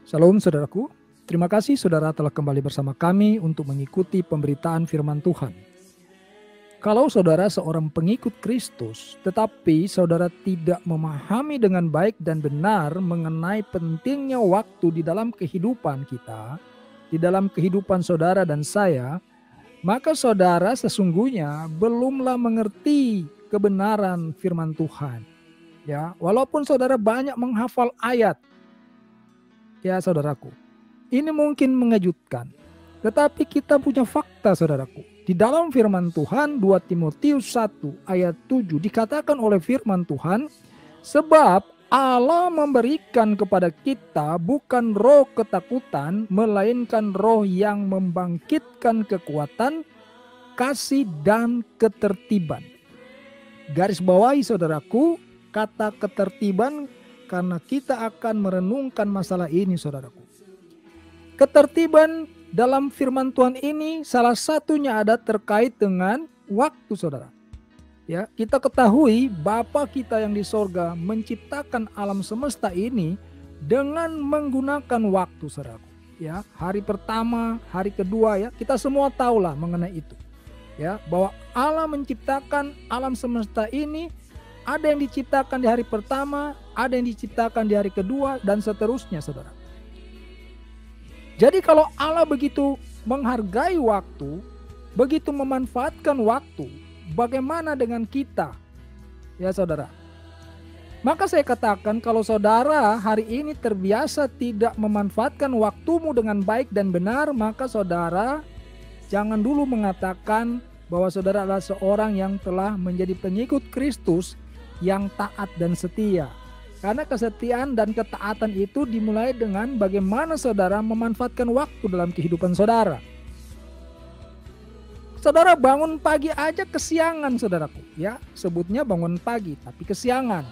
Shalom saudaraku, terima kasih saudara telah kembali bersama kami untuk mengikuti pemberitaan firman Tuhan. Kalau saudara seorang pengikut Kristus, tetapi saudara tidak memahami dengan baik dan benar mengenai pentingnya waktu di dalam kehidupan kita, di dalam kehidupan saudara dan saya, maka saudara sesungguhnya belumlah mengerti kebenaran firman Tuhan. Ya, walaupun saudara banyak menghafal ayat, ya saudaraku, ini mungkin mengejutkan. Tetapi kita punya fakta saudaraku. Di dalam firman Tuhan 2 Timotius 1 ayat 7 dikatakan oleh firman Tuhan, sebab Allah memberikan kepada kita bukan roh ketakutan, melainkan roh yang membangkitkan kekuatan, kasih dan ketertiban. Garis bawahi saudaraku, kata ketertiban, karena kita akan merenungkan masalah ini saudaraku. Ketertiban dalam firman Tuhan ini salah satunya ada terkait dengan waktu saudara. Ya, kita ketahui Bapa kita yang di sorga menciptakan alam semesta ini dengan menggunakan waktu saudaraku. Ya, hari pertama, hari kedua ya, kita semua tahulah mengenai itu. Ya, bahwa Allah menciptakan alam semesta ini, ada yang diciptakan di hari pertama, ada yang diciptakan di hari kedua, dan seterusnya saudara. Jadi kalau Allah begitu menghargai waktu, begitu memanfaatkan waktu, bagaimana dengan kita? Ya saudara. Maka saya katakan kalau saudara hari ini terbiasa tidak memanfaatkan waktumu dengan baik dan benar, maka saudara jangan dulu mengatakan bahwa saudara adalah seorang yang telah menjadi pengikut Kristus yang taat dan setia. Karena kesetiaan dan ketaatan itu dimulai dengan bagaimana saudara memanfaatkan waktu dalam kehidupan saudara. Saudara bangun pagi aja kesiangan saudaraku, ya, sebutnya bangun pagi tapi kesiangan,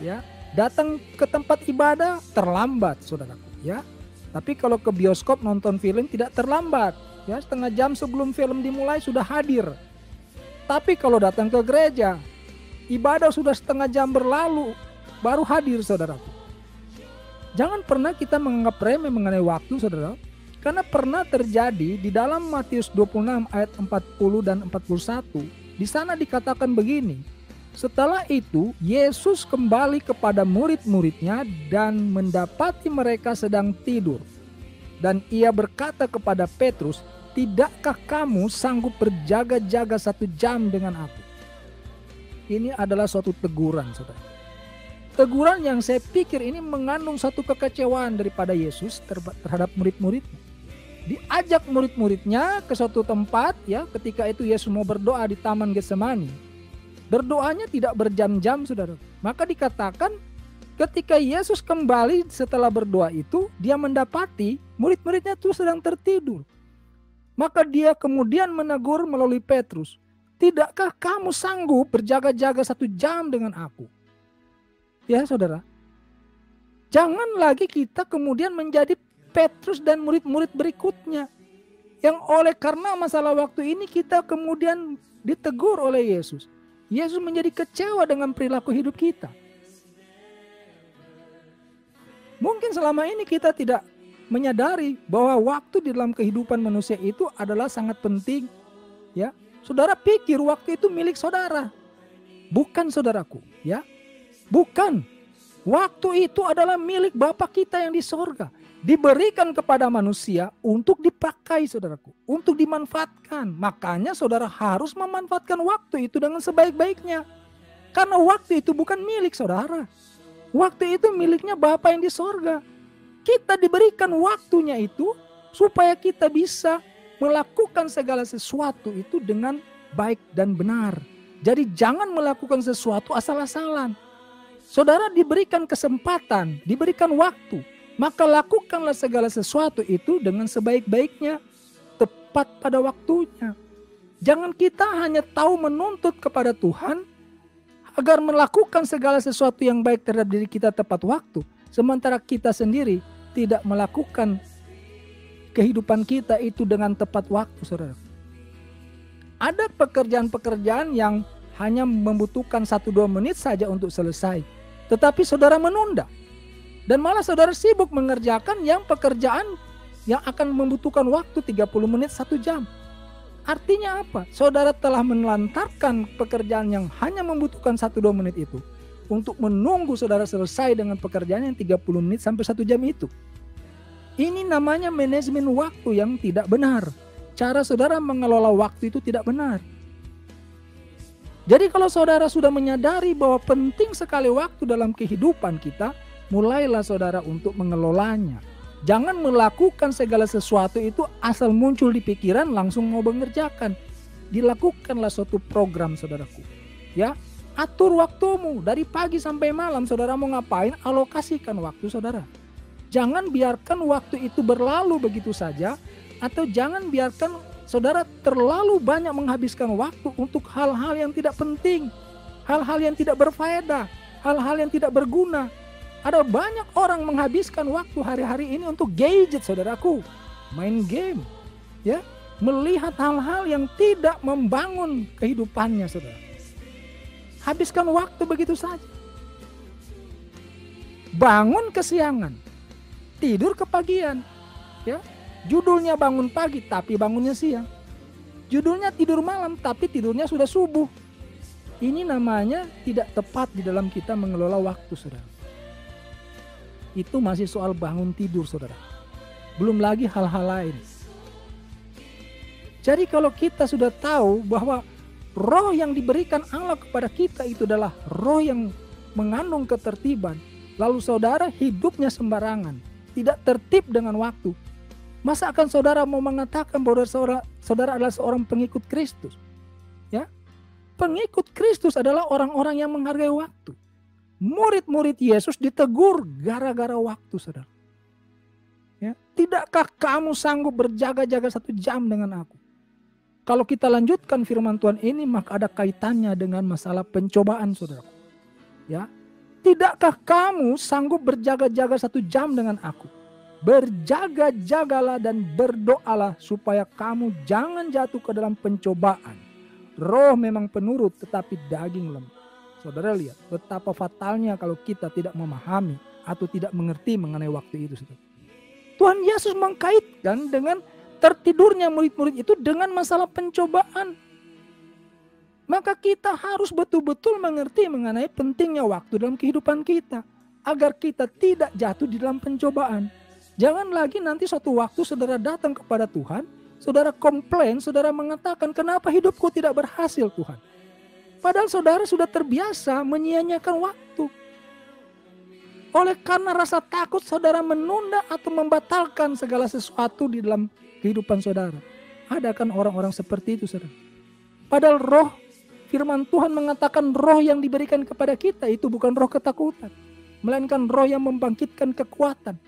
ya. Datang ke tempat ibadah terlambat saudaraku, ya. Tapi kalau ke bioskop nonton film tidak terlambat, ya, setengah jam sebelum film dimulai sudah hadir. Tapi kalau datang ke gereja, ibadah sudah setengah jam berlalu, baru hadir saudaraku. Jangan pernah kita menganggap remeh mengenai waktu saudara. Karena pernah terjadi di dalam Matius 26 ayat 40 dan 41. Di sana dikatakan begini. Setelah itu Yesus kembali kepada murid-muridnya dan mendapati mereka sedang tidur. Dan ia berkata kepada Petrus, tidakkah kamu sanggup berjaga-jaga 1 jam dengan aku? Ini adalah suatu teguran saudara. Teguran yang saya pikir ini mengandung satu kekecewaan daripada Yesus terhadap murid-muridnya. Diajak murid-muridnya ke suatu tempat, ya, ketika itu Yesus mau berdoa di Taman Getsemani. Berdoanya tidak berjam-jam saudara. Maka dikatakan ketika Yesus kembali setelah berdoa itu, dia mendapati murid-muridnya itu sedang tertidur. Maka dia kemudian menegur melalui Petrus, tidakkah kamu sanggup berjaga-jaga 1 jam dengan aku? Ya saudara, jangan lagi kita kemudian menjadi Petrus dan murid-murid berikutnya. Yang oleh karena masalah waktu ini kita kemudian ditegur oleh Yesus. Yesus menjadi kecewa dengan perilaku hidup kita. Mungkin selama ini kita tidak menyadari bahwa waktu di dalam kehidupan manusia itu adalah sangat penting. Ya, saudara pikir waktu itu milik saudara. Bukan saudaraku, ya. Bukan. Waktu itu adalah milik Bapa kita yang di sorga. Diberikan kepada manusia untuk dipakai saudaraku. Untuk dimanfaatkan. Makanya saudara harus memanfaatkan waktu itu dengan sebaik-baiknya. Karena waktu itu bukan milik saudara. Waktu itu miliknya Bapa yang di sorga. Kita diberikan waktunya itu supaya kita bisa melakukan segala sesuatu itu dengan baik dan benar. Jadi jangan melakukan sesuatu asal-asalan. Saudara diberikan kesempatan, diberikan waktu, maka lakukanlah segala sesuatu itu dengan sebaik-baiknya, tepat pada waktunya. Jangan kita hanya tahu menuntut kepada Tuhan agar melakukan segala sesuatu yang baik terhadap diri kita tepat waktu, sementara kita sendiri tidak melakukan kehidupan kita itu dengan tepat waktu, saudara. Ada pekerjaan-pekerjaan yang hanya membutuhkan 1-2 menit saja untuk selesai. Tetapi saudara menunda. Dan malah saudara sibuk mengerjakan yang pekerjaan yang akan membutuhkan waktu 30 menit 1 jam. Artinya apa? Saudara telah menelantarkan pekerjaan yang hanya membutuhkan 1-2 menit itu untuk menunggu saudara selesai dengan pekerjaan yang 30 menit sampai 1 jam itu. Ini namanya manajemen waktu yang tidak benar. Cara saudara mengelola waktu itu tidak benar. Jadi kalau saudara sudah menyadari bahwa penting sekali waktu dalam kehidupan kita, mulailah saudara untuk mengelolanya. Jangan melakukan segala sesuatu itu asal muncul di pikiran langsung mau mengerjakan. Dilakukanlah suatu program saudaraku. Ya, atur waktumu dari pagi sampai malam. Saudara mau ngapain? Alokasikan waktu saudara. Jangan biarkan waktu itu berlalu begitu saja, atau jangan biarkan saudara terlalu banyak menghabiskan waktu untuk hal-hal yang tidak penting, hal-hal yang tidak berfaedah, hal-hal yang tidak berguna. Ada banyak orang menghabiskan waktu hari-hari ini untuk gadget saudaraku, main game, ya, melihat hal-hal yang tidak membangun kehidupannya saudara. Habiskan waktu begitu saja. Bangun kesiangan, tidur kepagian, ya. Judulnya bangun pagi tapi bangunnya siang. Judulnya tidur malam tapi tidurnya sudah subuh. Ini namanya tidak tepat di dalam kita mengelola waktu saudara. Itu masih soal bangun tidur saudara. Belum lagi hal-hal lain. Jadi kalau kita sudah tahu bahwa roh yang diberikan Allah kepada kita itu adalah roh yang mengandung ketertiban, lalu saudara hidupnya sembarangan, tidak tertib dengan waktu, masa akan saudara mau mengatakan bahwa saudara adalah seorang pengikut Kristus? Ya, pengikut Kristus adalah orang-orang yang menghargai waktu. Murid-murid Yesus ditegur gara-gara waktu saudara. Ya, tidakkah kamu sanggup berjaga-jaga 1 jam dengan aku? Kalau kita lanjutkan firman Tuhan ini, maka ada kaitannya dengan masalah pencobaan saudara. Ya, tidakkah kamu sanggup berjaga-jaga 1 jam dengan aku? Berjaga-jagalah dan berdoalah supaya kamu jangan jatuh ke dalam pencobaan. Roh memang penurut tetapi daging lemah. Saudara lihat betapa fatalnya kalau kita tidak memahami atau tidak mengerti mengenai waktu itu. Tuhan Yesus mengkaitkan dengan tertidurnya murid-murid itu dengan masalah pencobaan. Maka kita harus betul-betul mengerti mengenai pentingnya waktu dalam kehidupan kita, agar kita tidak jatuh di dalam pencobaan. Jangan lagi nanti suatu waktu saudara datang kepada Tuhan, saudara komplain, saudara mengatakan, kenapa hidupku tidak berhasil Tuhan? Padahal saudara sudah terbiasa menyia-nyiakan waktu. Oleh karena rasa takut saudara menunda atau membatalkan segala sesuatu di dalam kehidupan saudara. Ada kan orang-orang seperti itu saudara. Padahal roh firman Tuhan mengatakan roh yang diberikan kepada kita itu bukan roh ketakutan, melainkan roh yang membangkitkan kekuatan.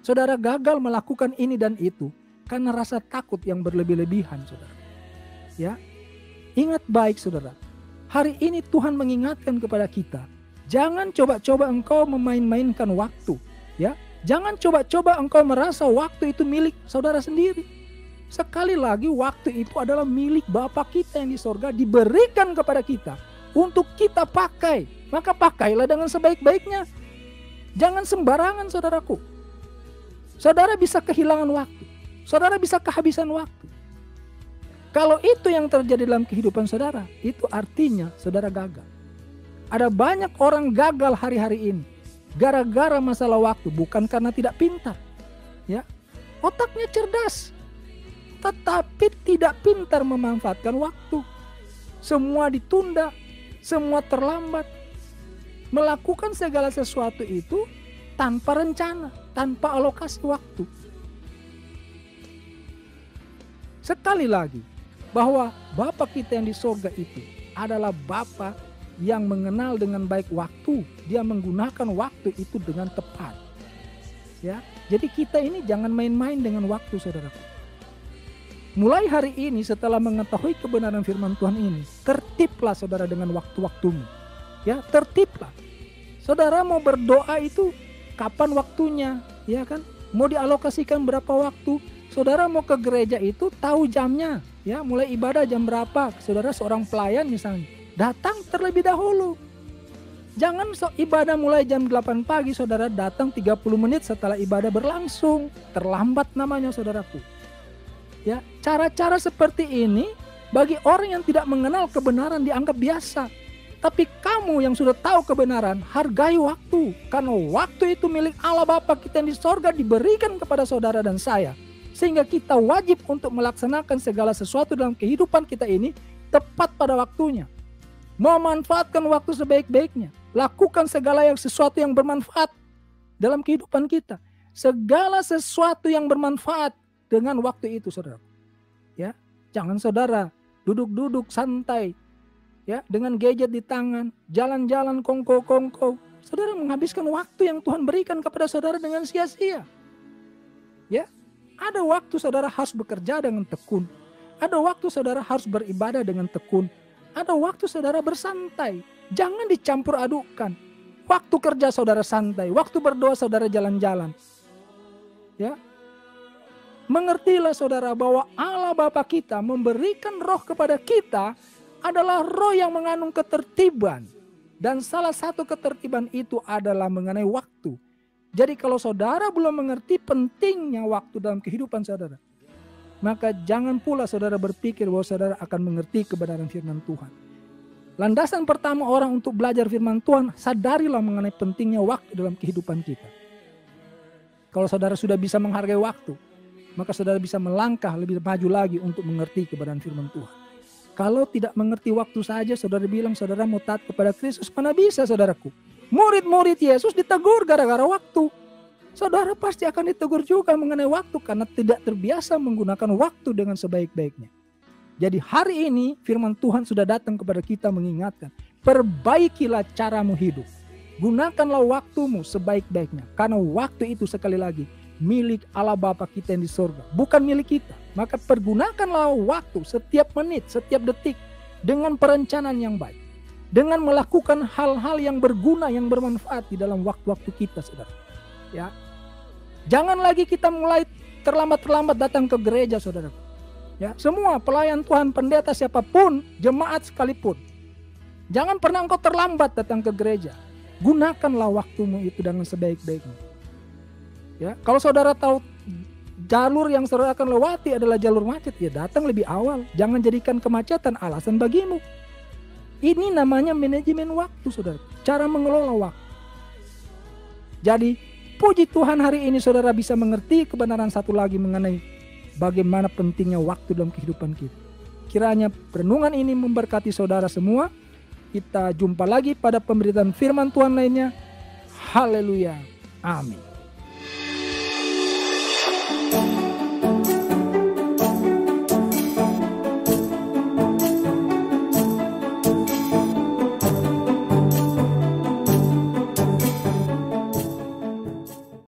Saudara gagal melakukan ini dan itu karena rasa takut yang berlebih-lebihan saudara. Ya. Ingat baik saudara, hari ini Tuhan mengingatkan kepada kita, jangan coba-coba engkau memain-mainkan waktu, ya. Jangan coba-coba engkau merasa waktu itu milik saudara sendiri. Sekali lagi waktu itu adalah milik Bapa kita yang di sorga, diberikan kepada kita untuk kita pakai. Maka pakailah dengan sebaik-baiknya. Jangan sembarangan saudaraku. Saudara bisa kehilangan waktu, saudara bisa kehabisan waktu. Kalau itu yang terjadi dalam kehidupan saudara, itu artinya saudara gagal. Ada banyak orang gagal hari-hari ini gara-gara masalah waktu, bukan karena tidak pintar. Ya, otaknya cerdas, tetapi tidak pintar memanfaatkan waktu. Semua ditunda, semua terlambat. Melakukan segala sesuatu itu tanpa rencana, tanpa alokasi waktu. Sekali lagi, bahwa Bapa kita yang di sorga itu adalah Bapa yang mengenal dengan baik waktu. Dia menggunakan waktu itu dengan tepat. Ya, jadi kita ini jangan main-main dengan waktu saudaraku. Mulai hari ini setelah mengetahui kebenaran firman Tuhan ini, tertiblah saudara dengan waktu-waktumu. Ya, tertiblah. Saudara mau berdoa itu kapan waktunya, ya kan? Mau dialokasikan berapa waktu? Saudara mau ke gereja itu tahu jamnya, ya, mulai ibadah jam berapa. Saudara seorang pelayan misalnya, datang terlebih dahulu. Jangan ibadah mulai jam 8 pagi, saudara datang 30 menit setelah ibadah berlangsung. Terlambat namanya, saudaraku. Ya, cara-cara seperti ini bagi orang yang tidak mengenal kebenaran dianggap biasa. Tapi kamu yang sudah tahu kebenaran, hargai waktu. Karena waktu itu milik Allah Bapa kita yang di sorga, diberikan kepada saudara dan saya. Sehingga kita wajib untuk melaksanakan segala sesuatu dalam kehidupan kita ini tepat pada waktunya. Memanfaatkan waktu sebaik-baiknya. Lakukan segala sesuatu yang bermanfaat dalam kehidupan kita. Segala sesuatu yang bermanfaat dengan waktu itu, saudara. Ya, jangan saudara duduk-duduk santai, ya, dengan gadget di tangan, jalan-jalan kongko-kongko. Saudara menghabiskan waktu yang Tuhan berikan kepada saudara dengan sia-sia. Ya, ada waktu saudara harus bekerja dengan tekun. Ada waktu saudara harus beribadah dengan tekun. Ada waktu saudara bersantai. Jangan dicampur adukkan. Waktu kerja saudara santai, waktu berdoa saudara jalan-jalan. Ya. Mengertilah saudara bahwa Allah Bapa kita memberikan roh kepada kita adalah roh yang mengandung ketertiban. Dan salah satu ketertiban itu adalah mengenai waktu. Jadi kalau saudara belum mengerti pentingnya waktu dalam kehidupan saudara, maka jangan pula saudara berpikir bahwa saudara akan mengerti kebenaran firman Tuhan. Landasan pertama orang untuk belajar firman Tuhan, sadarilah mengenai pentingnya waktu dalam kehidupan kita. Kalau saudara sudah bisa menghargai waktu, maka saudara bisa melangkah lebih maju lagi untuk mengerti kebenaran firman Tuhan. Kalau tidak mengerti waktu saja, saudara bilang saudara mau taat kepada Kristus, mana bisa saudaraku? Murid-murid Yesus ditegur gara-gara waktu. Saudara pasti akan ditegur juga mengenai waktu karena tidak terbiasa menggunakan waktu dengan sebaik-baiknya. Jadi hari ini firman Tuhan sudah datang kepada kita mengingatkan, perbaikilah caramu hidup. Gunakanlah waktumu sebaik-baiknya. Karena waktu itu sekali lagi milik Allah Bapa kita yang di surga, bukan milik kita. Maka pergunakanlah waktu setiap menit, setiap detik dengan perencanaan yang baik. Dengan melakukan hal-hal yang berguna, yang bermanfaat di dalam waktu-waktu kita, saudara. Ya. Jangan lagi kita mulai terlambat-terlambat datang ke gereja, saudara. Ya, semua pelayan Tuhan, pendeta siapapun, jemaat sekalipun. Jangan pernah engkau terlambat datang ke gereja. Gunakanlah waktumu itu dengan sebaik-baiknya. Ya, kalau saudara tahu jalur yang saudara akan lewati adalah jalur macet, ya datang lebih awal. Jangan jadikan kemacetan alasan bagimu. Ini namanya manajemen waktu, saudara. Cara mengelola waktu. Jadi, puji Tuhan hari ini saudara bisa mengerti kebenaran satu lagi mengenai bagaimana pentingnya waktu dalam kehidupan kita. Kiranya renungan ini memberkati saudara semua. Kita jumpa lagi pada pemberitaan firman Tuhan lainnya. Haleluya. Amin.